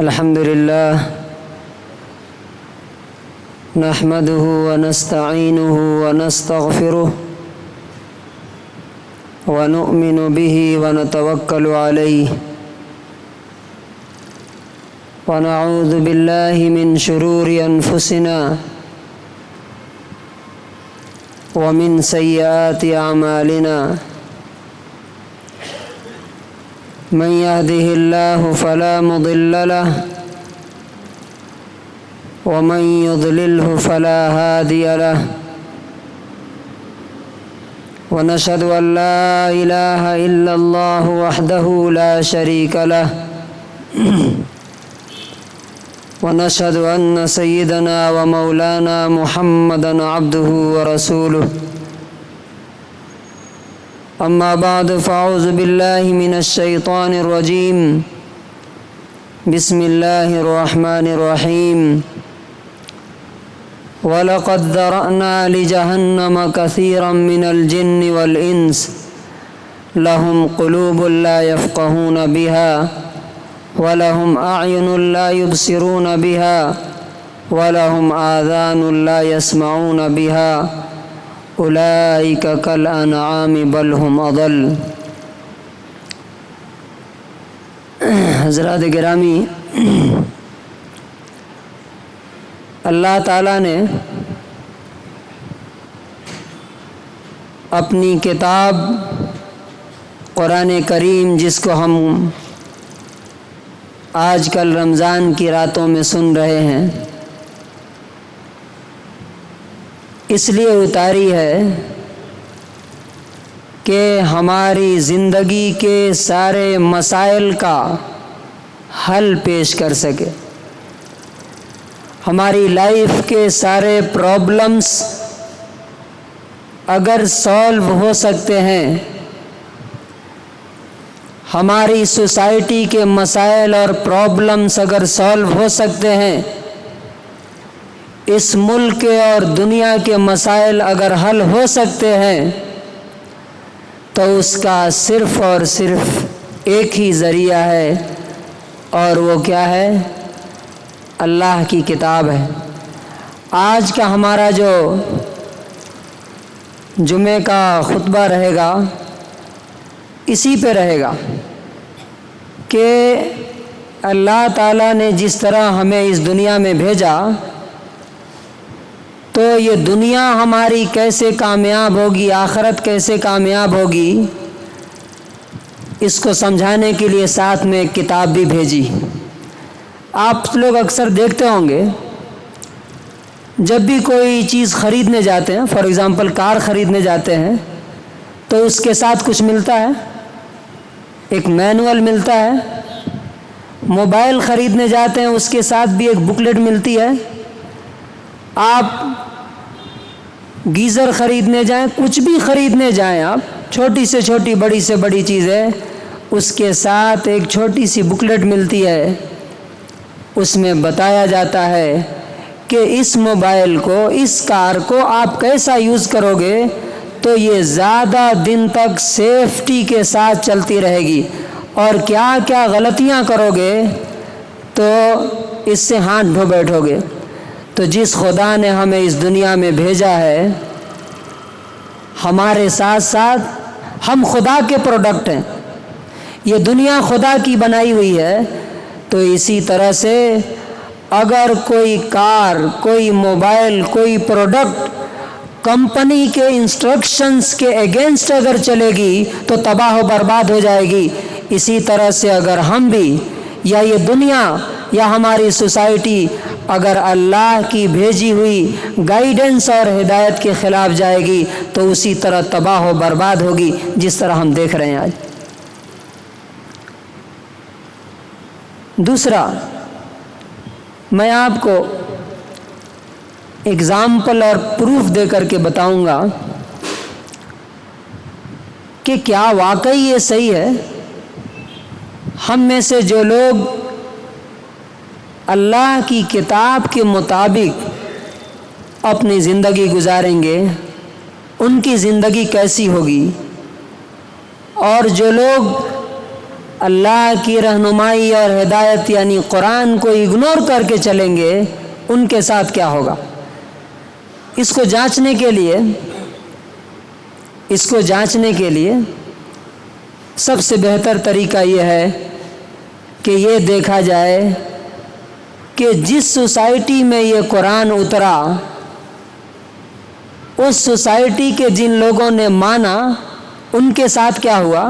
الحمد لله نحمده ونستعينه ونستغفره ونؤمن به ونتوكل عليه ونعوذ بالله من شرور أنفسنا ومن سيئات أعمالنا من يهده الله فلا مضل له ومن يضلله فلا هادي له ونشهد أن لا إله إلا الله وحده لا شريك له ونشهد أن سيدنا ومولانا محمدا عبده ورسوله أما بعد فأعوذ بالله من الشيطان الرجيم بسم الله الرحمن الرحيم وَلَقَدْ ذَرَأْنَا لِجَهَنَّمَ كَثِيرًا مِنَ الْجِنِّ وَالْإِنسِ لَهُمْ قُلُوبٌ لَا يَفْقَهُونَ بِهَا وَلَهُمْ أَعْيُنٌ لَا يُبْصِرُونَ بِهَا وَلَهُمْ آذَانٌ لَا يَسْمَعُونَ بِهَا أُولَئِكَ كَالْأَنْعَامِ بَلْ هُمْ أَضَلُّ۔ حضرات گرامی، اللہ تعالیٰ نے اپنی کتاب قرآن کریم، جس کو ہم آج کل رمضان کی راتوں میں سن رہے ہیں، اس لیے اتاری ہے کہ ہماری زندگی کے سارے مسائل کا حل پیش کر سکے، ہماری لائف کے سارے پرابلمس اگر سالو ہو سکتے ہیں، ہماری سوسائٹی کے مسائل اور پرابلمس اگر سالو ہو سکتے ہیں، اس ملک اور دنیا کے مسائل اگر حل ہو سکتے ہیں، تو اس کا صرف اور صرف ایک ہی ذریعہ ہے، اور وہ کیا ہے؟ اللہ کی کتاب ہے۔ آج کا ہمارا جو جمعے کا خطبہ رہے گا، اسی پہ رہے گا کہ اللہ تعالیٰ نے جس طرح ہمیں اس دنیا میں بھیجا، تو یہ دنیا ہماری کیسے کامیاب ہوگی، آخرت کیسے کامیاب ہوگی، اس کو سمجھانے کے لیے ساتھ میں ایک کتاب بھی بھیجی۔ آپ لوگ اکثر دیکھتے ہوں گے، جب بھی کوئی چیز خریدنے جاتے ہیں، فار ایگزامپل کار خریدنے جاتے ہیں، تو اس کے ساتھ کچھ ملتا ہے، ایک مینول ملتا ہے۔ موبائل خریدنے جاتے ہیں، اس کے ساتھ بھی ایک بکلیٹ ملتی ہے۔ آپ گیزر خریدنے جائیں، کچھ بھی خریدنے جائیں، آپ چھوٹی سے چھوٹی، بڑی سے بڑی چیزیں، اس کے ساتھ ایک چھوٹی سی بکلیٹ ملتی ہے۔ اس میں بتایا جاتا ہے کہ اس موبائل کو، اس کار کو آپ کیسا یوز کرو گے تو یہ زیادہ دن تک سیفٹی کے ساتھ چلتی رہے گی، اور کیا کیا غلطیاں کرو گے تو اس سے ہاتھ دھو بیٹھو گے۔ تو جس خدا نے ہمیں اس دنیا میں بھیجا ہے، ہمارے ساتھ ساتھ ہم خدا کے پروڈکٹ ہیں، یہ دنیا خدا کی بنائی ہوئی ہے۔ تو اسی طرح سے اگر کوئی کار، کوئی موبائل، کوئی پروڈکٹ کمپنی کے انسٹرکشنز کے اگینسٹ اگر چلے گی تو تباہ و برباد ہو جائے گی۔ اسی طرح سے اگر ہم بھی، یا یہ دنیا، یا ہماری سوسائٹی اگر اللہ کی بھیجی ہوئی گائیڈنس اور ہدایت کے خلاف جائے گی تو اسی طرح تباہ و برباد ہوگی، جس طرح ہم دیکھ رہے ہیں آج۔ دوسرا، میں آپ کو اگزامپل اور پروف دے کر کے بتاؤں گا کہ کیا واقعی یہ صحیح ہے۔ ہم میں سے جو لوگ اللہ کی کتاب کے مطابق اپنی زندگی گزاریں گے، ان کی زندگی کیسی ہوگی، اور جو لوگ اللہ کی رہنمائی اور ہدایت یعنی قرآن کو اگنور کر کے چلیں گے ان کے ساتھ کیا ہوگا؟ اس کو جانچنے کے لیے سب سے بہتر طریقہ یہ ہے کہ یہ دیکھا جائے کہ جس سوسائٹی میں یہ قرآن اترا اس سوسائٹی کے جن لوگوں نے مانا ان کے ساتھ کیا ہوا،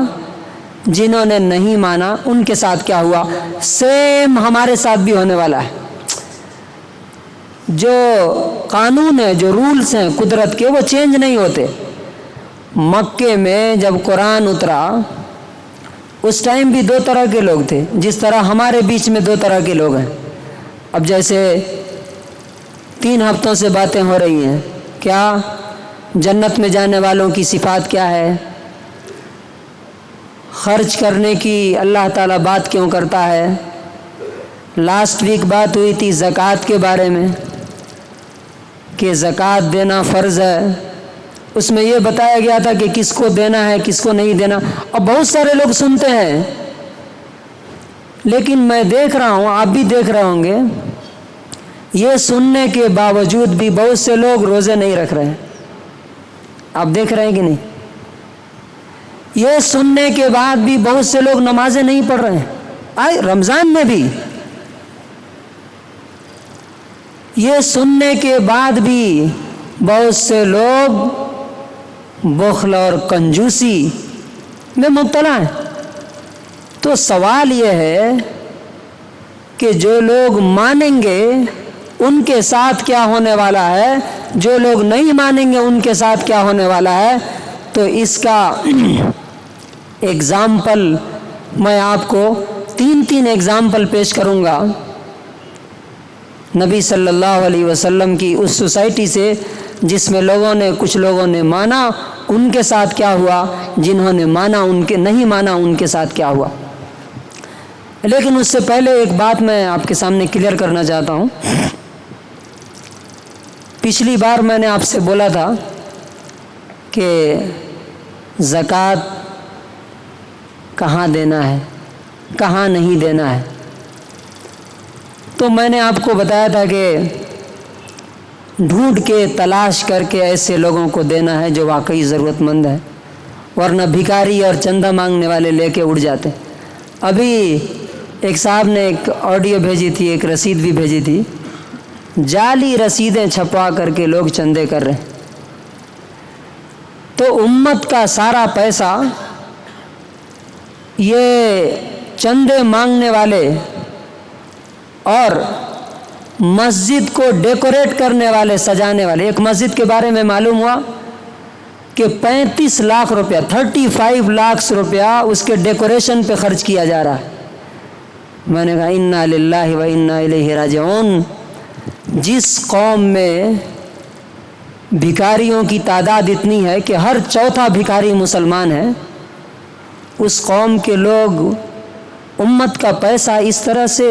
جنہوں نے نہیں مانا ان کے ساتھ کیا ہوا۔ سیم ہمارے ساتھ بھی ہونے والا ہے۔ جو قانون ہے، جو رولز ہیں قدرت کے، وہ چینج نہیں ہوتے۔ مکے میں جب قرآن اترا اس ٹائم بھی 2 طرح کے لوگ تھے، جس طرح ہمارے بیچ میں 2 طرح کے لوگ ہیں۔ اب جیسے 3 ہفتوں سے باتیں ہو رہی ہیں، کیا جنت میں جانے والوں کی صفات کیا ہے، خرچ کرنے کی اللہ تعالیٰ بات کیوں کرتا ہے۔ لاسٹ ویک بات ہوئی تھی زکوٰۃ کے بارے میں کہ زکوٰۃ دینا فرض ہے، اس میں یہ بتایا گیا تھا کہ کس کو دینا ہے کس کو نہیں دینا۔ اب بہت سارے لوگ سنتے ہیں، لیکن میں دیکھ رہا ہوں، آپ بھی دیکھ رہے ہوں گے، یہ سننے کے باوجود بھی بہت سے لوگ روزے نہیں رکھ رہے ہیں۔ آپ دیکھ رہے ہیں کہ نہیں؟ یہ سننے کے بعد بھی بہت سے لوگ نمازیں نہیں پڑھ رہے ہیں۔ رمضان میں بھی یہ سننے کے بعد بھی بہت سے لوگ بخل اور کنجوسی میں مبتلا ہیں۔ تو سوال یہ ہے کہ جو لوگ مانیں گے ان کے ساتھ کیا ہونے والا ہے، جو لوگ نہیں مانیں گے ان کے ساتھ کیا ہونے والا ہے۔ تو اس کا ایگزامپل میں آپ کو 3 ایگزامپل پیش کروں گا نبی صلی اللہ علیہ وسلم کی اس سوسائٹی سے جس میں کچھ لوگوں نے مانا ان کے ساتھ کیا ہوا، جنہوں نے نہیں مانا ان کے ساتھ کیا ہوا۔ لیکن اس سے پہلے ایک بات میں آپ کے سامنے کلیئر کرنا چاہتا ہوں۔ پچھلی بار میں نے آپ سے بولا تھا کہ زکوٰۃ کہاں دینا ہے کہاں نہیں دینا ہے، تو میں نے آپ کو بتایا تھا کہ ڈھونڈ کے تلاش کر کے ایسے لوگوں کو دینا ہے جو واقعی ضرورت مند ہے، ورنہ بھکاری اور چندہ مانگنے والے لے کے اڑ جاتے۔ ابھی ایک صاحب نے ایک آڈیو بھیجی تھی، ایک رسید بھی بھیجی تھی، جعلی رسیدیں چھپوا کر کے لوگ چندے کر رہے ہیں۔ تو امت کا سارا پیسہ یہ چندے مانگنے والے اور مسجد کو ڈیکوریٹ کرنے والے، سجانے والے۔ ایک مسجد کے بارے میں معلوم ہوا کہ 35 لاکھ روپیہ 35 لاکھ روپیہ اس کے ڈیکوریشن پہ خرچ کیا جا رہا ہے۔ میں نے کہا انا للہ و انا الیہ راجعون۔ جس قوم میں بھکاریوں کی تعداد اتنی ہے کہ ہر 4تھا بھکاری مسلمان ہے، اس قوم کے لوگ امت کا پیسہ اس طرح سے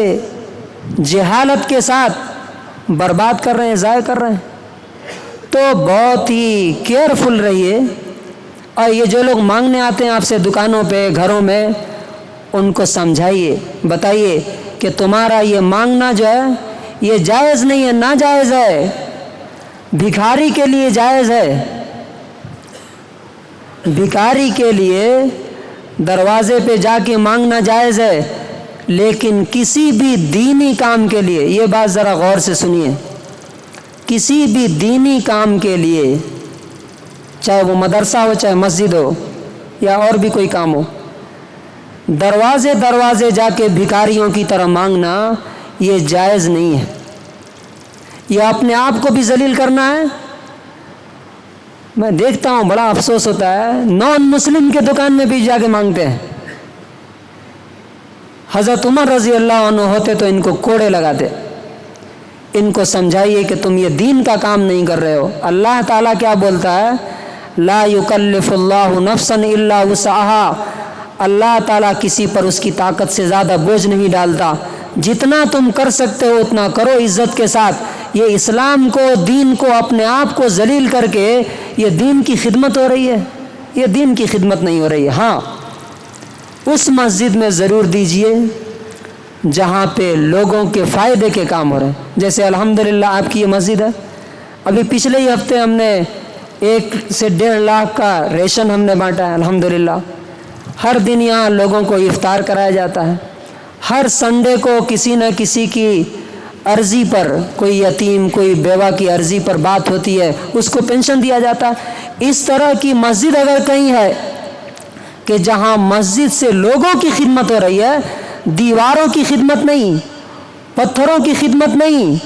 جہالت کے ساتھ برباد کر رہے ہیں، ضائع کر رہے ہیں۔ تو بہت ہی کیئرفل رہیے، اور یہ جو لوگ مانگنے آتے ہیں آپ سے دکانوں پہ، گھروں میں، ان کو سمجھائیے، بتائیے کہ تمہارا یہ مانگنا جو ہے یہ جائز نہیں ہے، ناجائز ہے، بھکاری کے لیے جائز ہے۔ بھکاری کے لیے دروازے پہ جا کے مانگنا جائز ہے، لیکن کسی بھی دینی کام کے لیے، یہ بات ذرا غور سے سنیے، کسی بھی دینی کام کے لیے، چاہے وہ مدرسہ ہو، چاہے مسجد ہو، یا اور بھی کوئی کام ہو، دروازے دروازے جا کے بھکاریوں کی طرح مانگنا یہ جائز نہیں ہے۔ یہ اپنے آپ کو بھی ذلیل کرنا ہے۔ میں دیکھتا ہوں بڑا افسوس ہوتا ہے، نان مسلم کے دکان میں بھی جا کے مانگتے ہیں۔ حضرت عمر رضی اللہ عنہ ہوتے تو ان کو کوڑے لگاتے۔ ان کو سمجھائیے کہ تم یہ دین کا کام نہیں کر رہے ہو۔ اللہ تعالیٰ کیا بولتا ہے؟ لا یکلف اللہ نفسا الا وسعها۔ اللہ تعالیٰ کسی پر اس کی طاقت سے زیادہ بوجھ نہیں ڈالتا۔ جتنا تم کر سکتے ہو اتنا کرو عزت کے ساتھ۔ یہ اسلام کو، دین کو، اپنے آپ کو ذلیل کر کے یہ دین کی خدمت ہو رہی ہے؟ یہ دین کی خدمت نہیں ہو رہی ہے۔ ہاں، उस मस्जिद में ज़रूर दीजिए जहाँ पे लोगों के फ़ायदे के काम हो रहे हैं। जैसे अल्हम्दुलिल्लाह आपकी ये मस्जिद है, अभी पिछले ही हफ्ते हमने 1 से 1.5 लाख का रेशन हमने बांटा है अल्हम्दुलिल्लाह। हर दिन यहाँ लोगों को इफ्तार कराया जाता है। हर संडे को किसी न किसी की अर्ज़ी पर, कोई यतीम कोई बेवा की अर्ज़ी पर बात होती है, उसको पेंशन दिया जाता है। इस तरह की मस्जिद अगर कहीं है कि जहाँ मस्जिद से लोगों की खिदमत हो रही है, दीवारों की खिदमत नहीं, पत्थरों की खिदमत नहीं,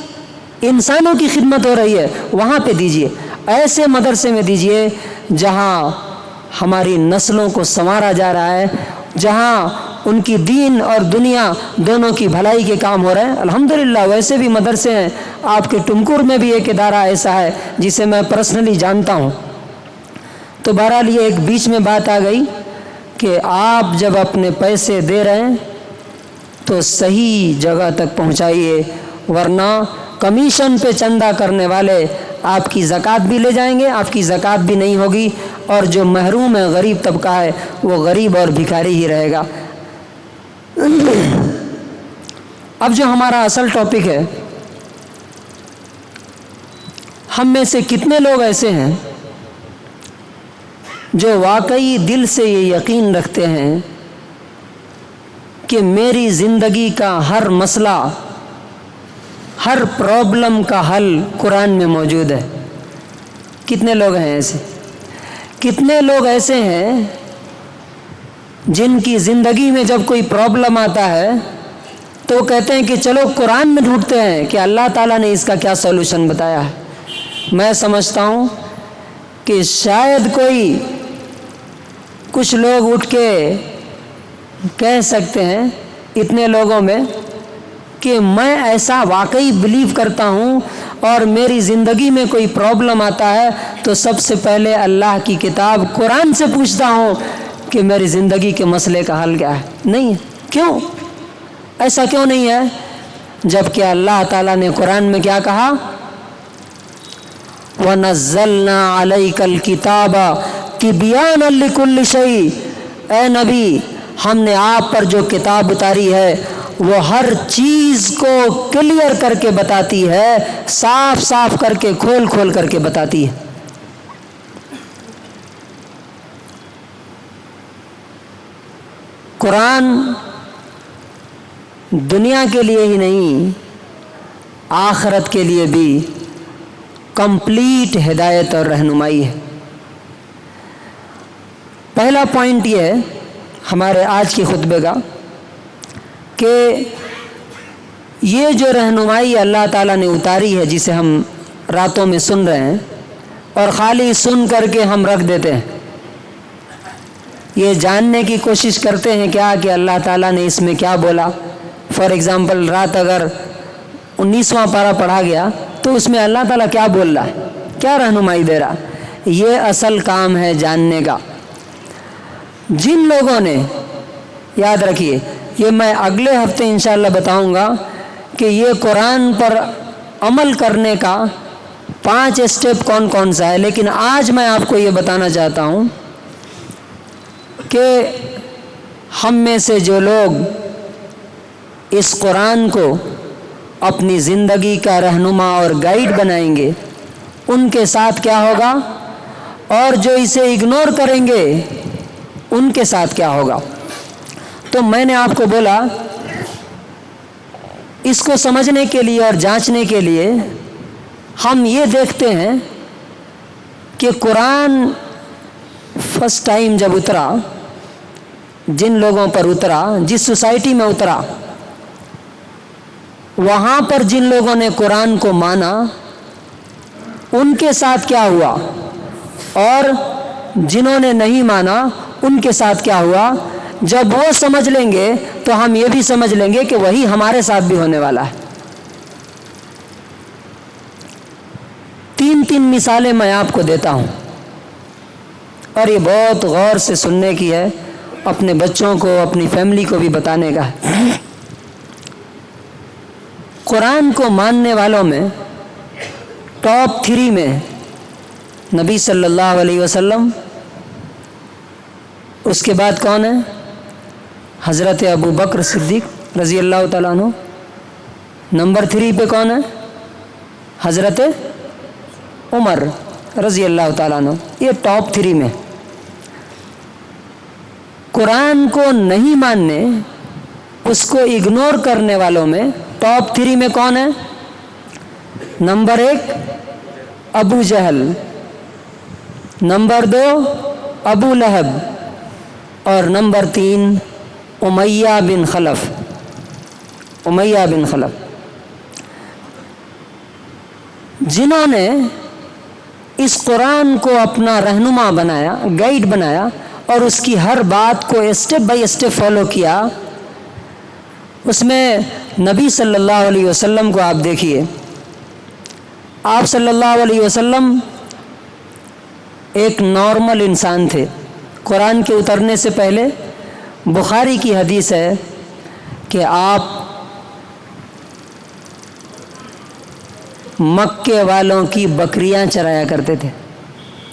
इंसानों की खिदमत हो रही है, वहाँ पे दीजिए। ऐसे मदरसे में दीजिए जहाँ हमारी नस्लों को संवारा जा रहा है, जहाँ उनकी दीन और दुनिया दोनों की भलाई के काम हो रहे हैं। अल्हम्दुलिल्लाह वैसे भी मदरसे हैं। आपके टुमकुर में भी एक इदारा ऐसा है जिसे मैं पर्सनली जानता हूँ। तो बहरहाल ये एक बीच में बात आ गई कि आप जब अपने पैसे दे रहे हैं तो सही जगह तक पहुँचाइए, वरना कमीशन पे चंदा करने वाले आपकी ज़कात भी ले जाएंगे, आपकी ज़कात भी नहीं होगी, और जो महरूम है, गरीब तबका है, वो गरीब और भिखारी ही रहेगा। अब जो हमारा असल टॉपिक है, हम में से कितने लोग ऐसे हैं जो वाकई दिल से ये यकीन रखते हैं कि मेरी ज़िंदगी का हर मसला, हर प्रॉब्लम का हल कुरान में मौजूद है? कितने लोग हैं ऐसे? कितने लोग ऐसे हैं जिनकी ज़िंदगी में जब कोई प्रॉब्लम आता है तो वो कहते हैं कि चलो कुरान में ढूंढते हैं कि अल्लाह ताला ने इसका क्या सॉल्यूशन बताया है। मैं समझता हूँ कि शायद कुछ लोग उठ के कह सकते हैं इतने लोगों में कि मैं ऐसा वाकई बिलीव करता हूँ, और मेरी ज़िंदगी में कोई प्रॉब्लम आता है तो सबसे पहले अल्लाह की किताब कुरान से पूछता हूँ कि मेरी ज़िंदगी के मसले का हल क्या है। नहीं है। क्यों? ऐसा क्यों नहीं है? जबकि अल्लाह ताला ने कुरान में क्या कहा? वनज़्ज़लना अलैकल किताबा तिब्यानन लिकुल्लि शै। ए नबी, हमने आप पर जो किताब उतारी है वो हर चीज़ को क्लियर करके बताती है, साफ साफ करके, खोल खोल करके बताती है। कुरान दुनिया के लिए ही नहीं, आखिरत के लिए भी कंप्लीट हिदायत और रहनुमाई है। पहला पॉइंट ये है हमारे आज के खुतबे का कि ये जो रहनुमाई अल्लाह ताला ने उतारी है, जिसे हम रातों में सुन रहे हैं और ख़ाली सुन करके हम रख देते हैं, ये जानने की कोशिश करते हैं क्या कि अल्लाह ताला ने इसमें क्या बोला। फॉर एग्ज़ाम्पल, रात अगर 19वां पारा पढ़ा गया तो उसमें अल्लाह ताला क्या बोल रहा है, क्या रहनुमाई दे रहा, ये असल काम है जानने का। जिन लोगों ने, याद रखिए, ये मैं अगले हफ्ते इंशाअल्लाह बताऊंगा कि ये कुरान पर अमल करने का 5 स्टेप कौन कौन सा है, लेकिन आज मैं आपको ये बताना चाहता हूँ कि हम में से जो लोग इस कुरान को अपनी ज़िंदगी का रहनुमा और गाइड बनाएंगे, उनके साथ क्या होगा, और जो इसे इग्नोर करेंगे उनके साथ क्या होगा। तो मैंने आपको बोला, इसको समझने के लिए और जांचने के लिए हम ये देखते हैं कि कुरान फर्स्ट टाइम जब उतरा, जिन लोगों पर उतरा, जिस सोसाइटी में उतरा, वहाँ पर जिन लोगों ने कुरान को माना उनके साथ क्या हुआ, और जिन्होंने नहीं माना उनके साथ क्या हुआ। जब वो समझ लेंगे तो हम ये भी समझ लेंगे कि वही हमारे साथ भी होने वाला है। 3 मिसालें मैं आपको देता हूँ, और ये बहुत गौर से सुनने की है, अपने बच्चों को, अपनी फैमिली को भी बताने का है। कुरान को मानने वालों में टॉप 3 में नबी सल्लल्लाहु अलैहि वसल्लम, उसके बाद कौन है? हज़रत अबू बकर सिद्दीक़ रज़ी अल्लाह ताला अन्हु। नंबर 3 पे कौन है? हज़रत उमर रज़ी अल्लाह ताला अन्हु। ये टॉप 3 में। कुरान को नहीं मानने, उसको इग्नोर करने वालों में टॉप 3 में कौन है? नंबर 1 अबू जहल, नंबर 2 अबू लहब और नंबर 3 उमैया बिन खलफ। उमैया बिन खलफ जिन्होंने इस कुरान को अपना रहनुमा बनाया, गाइड बनाया और उसकी हर बात को स्टेप बाय स्टेप फॉलो किया। उसमें नबी सल्लल्लाहु अलैहि वसल्लम को आप देखिए। आप सल्लल्लाहु अलैहि वसल्लम एक नॉर्मल इंसान थे। कुरान के उतरने से पहले बुखारी की हदीस है कि आप मक्के वालों की बकरियां चराया करते थे।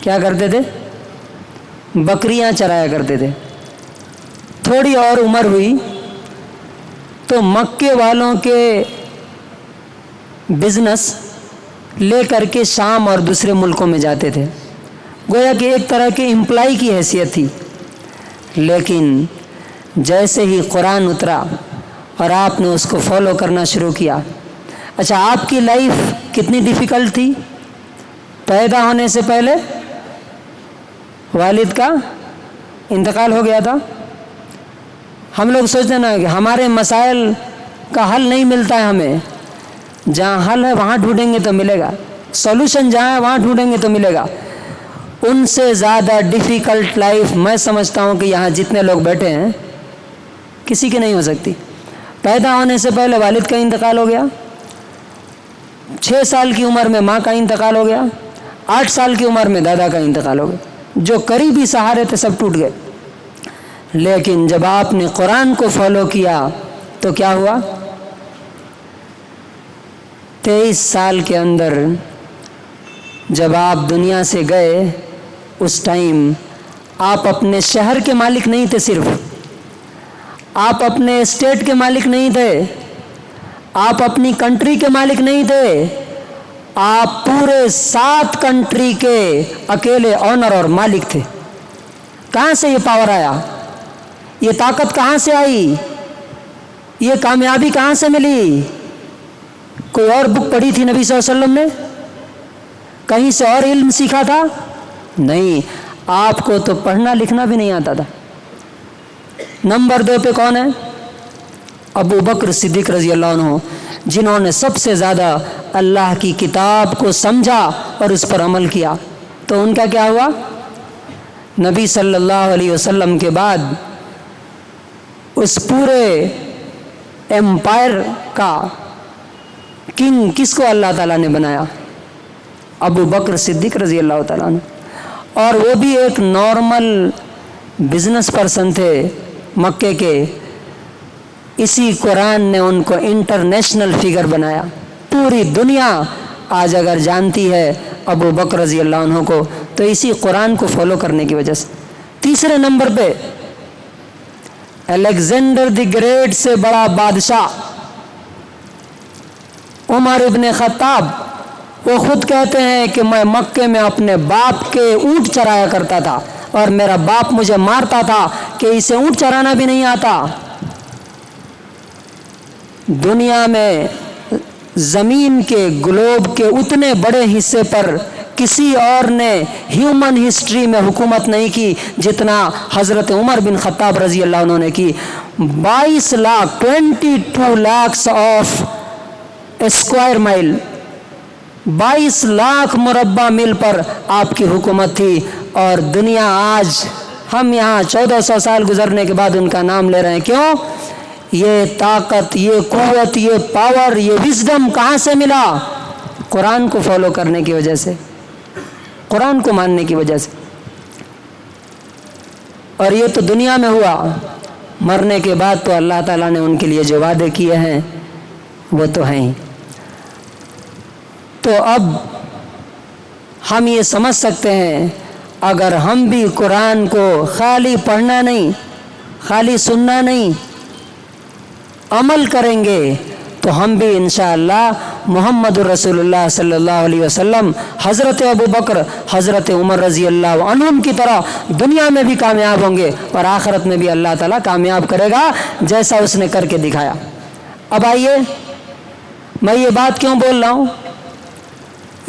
क्या करते थे? बकरियां चराया करते थे। थोड़ी और उम्र हुई तो मक्के वालों के बिजनेस ले करके शाम और दूसरे मुल्कों में जाते थे। गोया कि एक तरह के एम्प्लॉय की हैसियत थी। लेकिन जैसे ही कुरान उतरा और आपने उसको फॉलो करना शुरू किया। अच्छा, आपकी लाइफ कितनी डिफ़िकल्ट थी? पैदा होने से पहले वालिद का इंतकाल हो गया था। हम लोग सोचते हैं ना कि हमारे मसाइल का हल नहीं मिलता है हमें। जहाँ हल है वहाँ ढूंढेंगे तो मिलेगा, सॉल्यूशन जहाँ है वहाँ ढूंढेंगे तो मिलेगा। उनसे ज़्यादा डिफ़िकल्ट लाइफ मैं समझता हूँ कि यहाँ जितने लोग बैठे हैं किसी की नहीं हो सकती। पैदा होने से पहले वालिद का इंतकाल हो गया, 6 साल की उम्र में माँ का इंतकाल हो गया, 8 साल की उम्र में दादा का इंतकाल हो गया। जो करीबी सहारे थे सब टूट गए। लेकिन जब आपने कुरान को फॉलो किया तो क्या हुआ? 23 साल के अंदर जब आप दुनिया से गए, उस टाइम आप अपने शहर के मालिक नहीं थे, सिर्फ आप अपने स्टेट के मालिक नहीं थे, आप अपनी कंट्री के मालिक नहीं थे, आप पूरे 7 कंट्री के अकेले ऑनर और मालिक थे। कहाँ से ये पावर आया? ये ताकत कहाँ से आई? ये कामयाबी कहाँ से मिली? कोई और बुक पढ़ी थी नबी सल्लल्लाहु अलैहि वसल्लम ने? कहीं से और इल्म सीखा था? नहीं, आपको तो पढ़ना लिखना भी नहीं आता था। नंबर 2 पे कौन है? अबू बकर सिद्दीक़ रज़ी अल्लाह अन्हु, जिन्होंने सबसे ज़्यादा अल्लाह की किताब को समझा और उस पर अमल किया। तो उनका क्या हुआ? नबी सल्लल्लाहु अलैहि वसल्लम के बाद उस पूरे एम्पायर का किंग किसको अल्लाह ताला ने बनाया? अबू बकर सिद्दीक़ रज़ी अल्लाह ताला अन्हु। और वो भी एक नॉर्मल बिजनेस पर्सन थे मक्के के। इसी कुरान ने उनको इंटरनेशनल फिगर बनाया। पूरी दुनिया आज अगर जानती है अबू बकर रज़ी अल्लाह अन्हु को, तो इसी कुरान को फॉलो करने की वजह से। तीसरे नंबर पे अलेक्जेंडर द ग्रेट से बड़ा बादशाह उमर इब्न खत्ताब, वो खुद कहते हैं कि मैं मक्के में अपने बाप के ऊँट चराया करता था और मेरा बाप मुझे मारता था कि इसे ऊँट चराना भी नहीं आता। दुनिया में ज़मीन के ग्लोब के उतने बड़े हिस्से पर किसी और ने ह्यूमन हिस्ट्री में हुकूमत नहीं की जितना हज़रत उमर बिन खत्ताब रज़ी अल्लाह अन्हु ने की। 22 lakh 22 lakh of square mile, 22 lakh मुरब्बा मील पर आपकी हुकूमत थी। और दुनिया आज हम यहाँ 1400 साल गुजरने के बाद उनका नाम ले रहे हैं। क्यों? ये ताकत, ये कुव्वत, ये पावर, ये विजडम कहाँ से मिला? कुरान को फॉलो करने की वजह से, कुरान को मानने की वजह से। और ये तो दुनिया में हुआ, मरने के बाद तो अल्लाह ताला ने उनके लिए जो वादे किए हैं वो तो हैं ही। तो अब हम ये समझ सकते हैं, अगर हम भी कुरान को खाली पढ़ना नहीं, खाली सुनना नहीं, अमल करेंगे तो हम भी इंशाअल्लाह मोहम्मद रसूलुल्लाह सल्लल्लाहु अलैहि वसल्लम, हज़रत अबू बकर, हज़रत उमर रज़ी अल्लाह अन्हुम की तरह दुनिया में भी कामयाब होंगे और आखिरत में भी अल्लाह ताला कामयाब करेगा जैसा उसने करके दिखाया। अब आइए, मैं ये बात क्यों बोल रहा हूँ,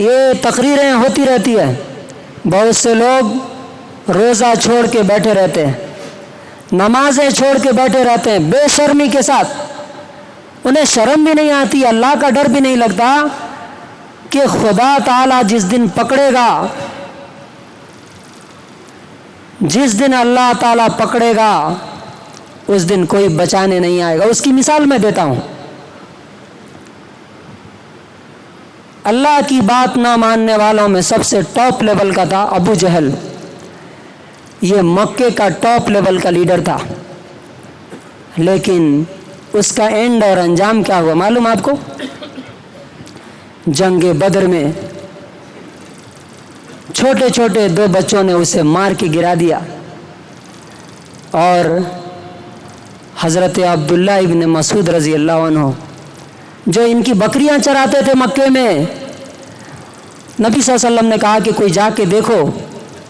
ये तकरीरें होती रहती है, बहुत से लोग रोज़ा छोड़ के बैठे रहते हैं, नमाजें छोड़ के बैठे रहते हैं बेशर्मी के साथ, उन्हें शर्म भी नहीं आती, अल्लाह का डर भी नहीं लगता कि खुदा ताला जिस दिन पकड़ेगा, जिस दिन अल्लाह ताला पकड़ेगा उस दिन कोई बचाने नहीं आएगा। उसकी मिसाल मैं देता हूँ। अल्लाह की बात ना मानने वालों में सबसे टॉप लेवल का था अबू जहल। ये मक्के का टॉप लेवल का लीडर था, लेकिन उसका एंड और अंजाम क्या हुआ मालूम आपको? जंगे बदर में छोटे छोटे 2 बच्चों ने उसे मार के गिरा दिया और हज़रत अब्दुल्ला इब्न मसूद रज़ी अल्लाह अन्हु जो इनकी बकरियां चराते थे मक्के में, नबी सल्लल्लाहु अलैहि वसल्लम ने कहा कि कोई जाके देखो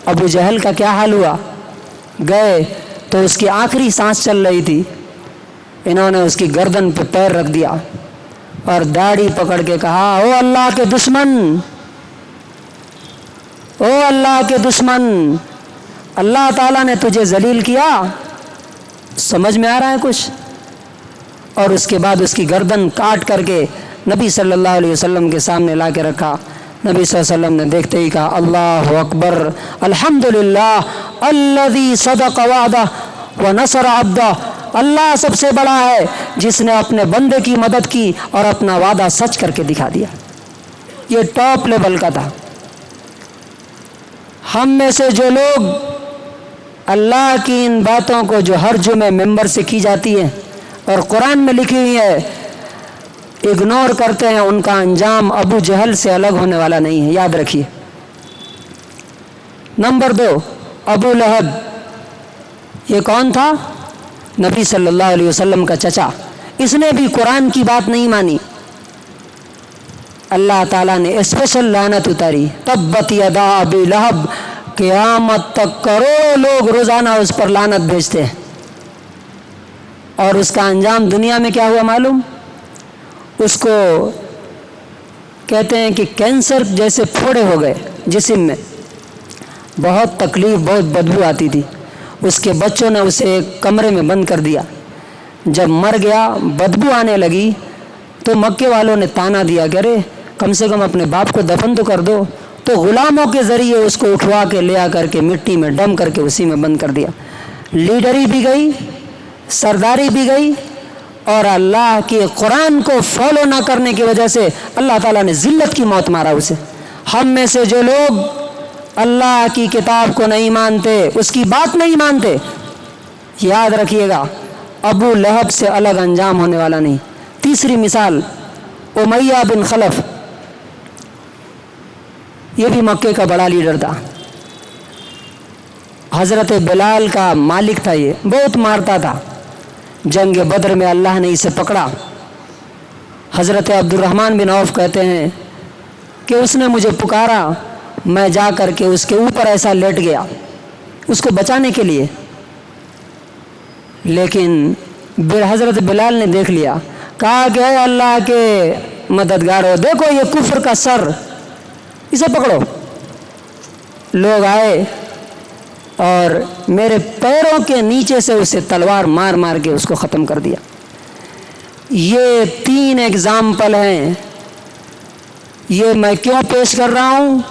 अबू जहल का क्या हाल हुआ। गए तो उसकी आखिरी सांस चल रही थी, इन्होंने उसकी गर्दन पे पैर रख दिया और दाढ़ी पकड़ के कहा, ओ अल्लाह के दुश्मन, ओ अल्लाह के दुश्मन, अल्लाह ताला ने तुझे जलील किया, समझ में आ रहा है कुछ? और उसके बाद उसकी गर्दन काट करके नबी सल्लल्लाहु अलैहि वसल्लम के सामने ला के रखा। नबी सल्लल्लाहु अलैहि वसल्लम ने देखते ही कहा, अल्लाहु अकबर, अल्हम्दुलिल्लाह अल्लज़ी सदक़ वअदह व नसर अब्दह, अल्लाह सबसे बड़ा है जिसने अपने बंदे की मदद की और अपना वादा सच करके दिखा दिया। ये टॉप लेवल का था। हम में से जो लोग अल्लाह की इन बातों को जो हर जुमे मेंबर से की जाती है और कुरान में लिखी हुई है इग्नोर करते हैं, उनका अंजाम अबू जहल से अलग होने वाला नहीं है, याद रखिए। नंबर 2, अबू लहब। ये कौन था? नबी सल्लल्लाहु अलैहि वसल्लम का चचा। इसने भी कुरान की बात नहीं मानी। अल्लाह ताला ने स्पेशल लानत उतारी, तब्बत यदा अबी लहब, क़यामत तक करोड़ों लोग रोज़ाना उस पर लानत भेजते हैं। और उसका अंजाम दुनिया में क्या हुआ मालूम? उसको कहते हैं कि कैंसर जैसे फोड़े हो गए जिस्म में, बहुत तकलीफ़, बहुत बदबू आती थी। उसके बच्चों ने उसे एक कमरे में बंद कर दिया। जब मर गया, बदबू आने लगी तो मक्के वालों ने ताना दिया कि अरे कम से कम अपने बाप को दफन तो कर दो। तो गुलामों के ज़रिए उसको उठवा के ले आकर के मिट्टी में डम करके उसी में बंद कर दिया। लीडरी भी गई, सरदारी भी गई, और अल्लाह के कुरान को फॉलो ना करने की वजह से अल्लाह ताला ने ज़िल्लत की मौत मारा उसे। हम में से जो लोग अल्लाह की किताब को नहीं मानते, उसकी बात नहीं मानते, याद रखिएगा अबू लहब से अलग अंजाम होने वाला नहीं। तीसरी मिसाल उमैया बिन खलफ। ये भी मक्के का बड़ा लीडर था, हज़रत बिलाल का मालिक था। ये बहुत मारता था। जंग बदर में अल्लाह ने इसे पकड़ा। हज़रत अब्दुर्रहमान बिन औफ कहते हैं कि उसने मुझे पुकारा, मैं जा कर के उसके ऊपर ऐसा लेट गया उसको बचाने के लिए, लेकिन हज़रत बिलाल ने देख लिया, कहा कि अल्लाह के मददगार हो, देखो ये कुफ्र का सर, इसे पकड़ो। लोग आए और मेरे पैरों के नीचे से उसे तलवार मार मार के उसको ख़त्म कर दिया। ये 3 एग्ज़ाम्पल हैं। ये मैं क्यों पेश कर रहा हूँ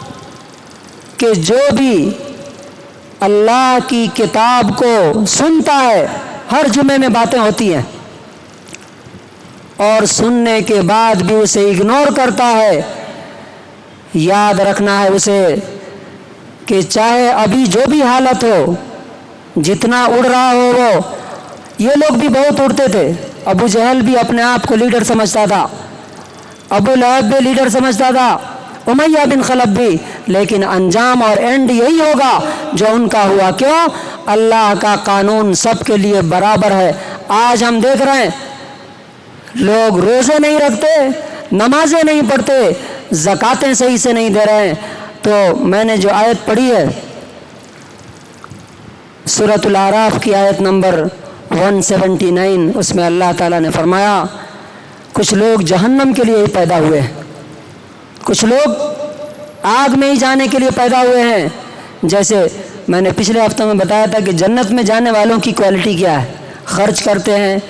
कि जो भी अल्लाह की किताब को सुनता है, हर जुमे में बातें होती हैं, और सुनने के बाद भी उसे इग्नोर करता है, याद रखना है उसे कि चाहे अभी जो भी हालत हो, जितना उड़ रहा हो वो, ये लोग भी बहुत उड़ते थे। अबू जहल भी अपने आप को लीडर समझता था, अबू लहब भी लीडर समझता था, उमैया बिन खलफ भी, लेकिन अंजाम और एंड यही होगा जो उनका हुआ। क्यों? अल्लाह का कानून सबके लिए बराबर है। आज हम देख रहे हैं लोग रोज़े नहीं रखते, नमाजें नहीं पढ़ते, ज़कातें सही से नहीं दे रहे हैं। तो मैंने जो आयत पढ़ी है सूरतुल आराफ की आयत नंबर 179, उसमें अल्लाह ताला ने फरमाया कुछ लोग जहन्नम के लिए ही पैदा हुए हैं, कुछ लोग आग में ही जाने के लिए पैदा हुए हैं। जैसे मैंने पिछले हफ्ते में बताया था कि जन्नत में जाने वालों की क्वालिटी क्या है, खर्च करते हैं,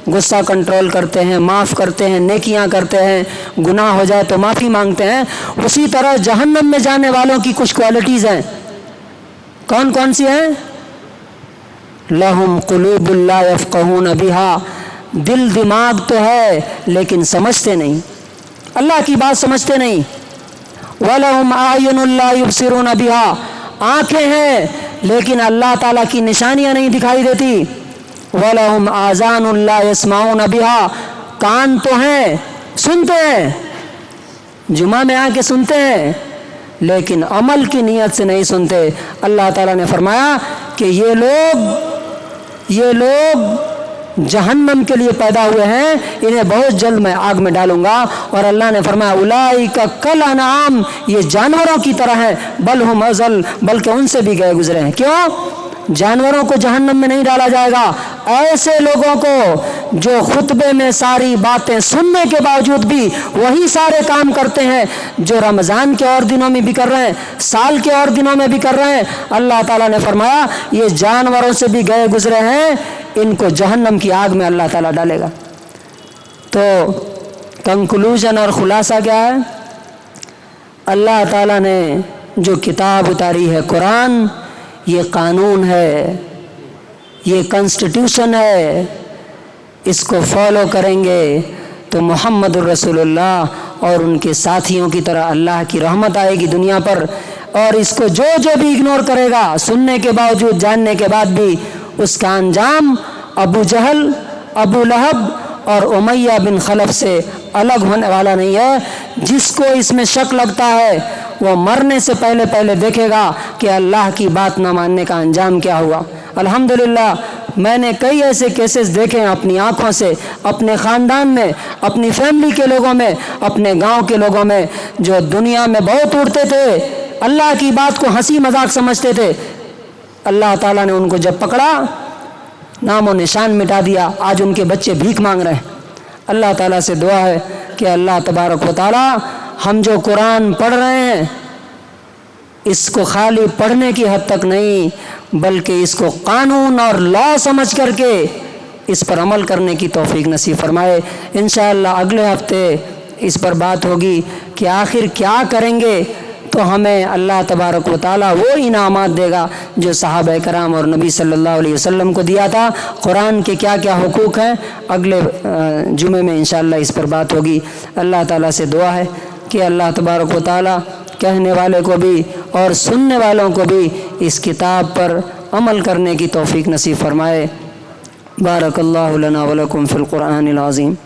गुस्सा कंट्रोल करते हैं, माफ़ करते हैं, नेकियां करते हैं, गुनाह हो जाए तो माफ़ी मांगते हैं। उसी तरह जहन्नम में जाने वालों की कुछ क्वालिटीज़ हैं। कौन कौन सी हैं? लहुम कुलूबुल ला यफ़क़हून बिहा, दिल दिमाग तो है लेकिन समझते नहीं, अल्लाह की बात समझते नहीं। वलहुम आयुनुल ला युबसिरून बिहा, आँखें हैं लेकिन अल्लाह ताला की निशानियाँ नहीं दिखाई देती। वलहुम आज़ानुल ला यस्माऊन बिहा, कान तो हैं, सुनते हैं, जुमा में आके सुनते हैं लेकिन अमल की नीयत से नहीं सुनते। अल्लाह ताला ने फरमाया कि ये लोग जहन्नम के लिए पैदा हुए हैं, इन्हें बहुत जल्द मैं आग में डालूंगा। और अल्लाह ने फरमाया उलाइका कल अनआम, ये जानवरों की तरह हैं, बल हुम अज़ल, बल्कि उनसे भी गए गुजरे हैं। क्यों? जानवरों को जहन्नम में नहीं डाला जाएगा। ऐसे लोगों को जो खुतबे में सारी बातें सुनने के बावजूद भी वही सारे काम करते हैं जो रमज़ान के और दिनों में भी कर रहे हैं, साल के और दिनों में भी कर रहे हैं। अल्लाह ताला ने फरमाया ये जानवरों से भी गए गुजरे हैं, इनको जहन्नम की आग में अल्लाह ताला डालेगा। तो कंक्लूजन और खुलासा क्या है? अल्लाह ताला ने जो किताब उतारी है कुरान, ये कानून है, ये कॉन्स्टिट्यूशन है, इसको फॉलो करेंगे तो मुहम्मदुर रसूलुल्लाह और उनके साथियों की तरह अल्लाह की रहमत आएगी दुनिया पर। और इसको जो भी इग्नोर करेगा, सुनने के बावजूद, जानने के बाद भी, उसका अंजाम अबू जहल, अबू लहब और उमैया बिन खलफ से अलग होने वाला नहीं है। जिसको इसमें शक लगता है वो मरने से पहले पहले देखेगा कि अल्लाह की बात न मानने का अंजाम क्या हुआ। अल्हम्दुलिल्लाह मैंने कई ऐसे केसेस देखे हैं अपनी आँखों से, अपने ख़ानदान में, अपनी फैमिली के लोगों में, अपने गांव के लोगों में, जो दुनिया में बहुत उड़ते थे, अल्लाह की बात को हंसी मजाक समझते थे। अल्लाह ताला ने उनको जब पकड़ा, नामो निशान मिटा दिया। आज उनके बच्चे भीख मांग रहे हैं। अल्लाह ताला से दुआ है कि अल्लाह तबारक व तआला हम जो कुरान पढ़ रहे हैं इसको खाली पढ़ने की हद तक नहीं, बल्कि इसको कानून और लॉ समझ करके इस पर अमल करने की तौफीक नसीब फरमाए। इंशाअल्लाह अगले हफ्ते इस पर बात होगी कि आखिर क्या करेंगे तो हमें अल्लाह तबारक व तआला वो इनामात देगा जो सहाबा कराम और नबी सल्लल्लाहु अलैहि वसल्लम को दिया था। कुरान के क्या क्या हुकूक हैं अगले जुमे में इंशाअल्लाह इस पर बात होगी। अल्लाह ताला से दुआ है कि अल्लाह तबारक व तआला कहने वाले को भी और सुनने वालों को भी इस किताब पर अमल करने की तौफीक नसीब फरमाए। बारकल्लाहु लना व लकुम फ़िल क़ुरआनिल अज़ीम।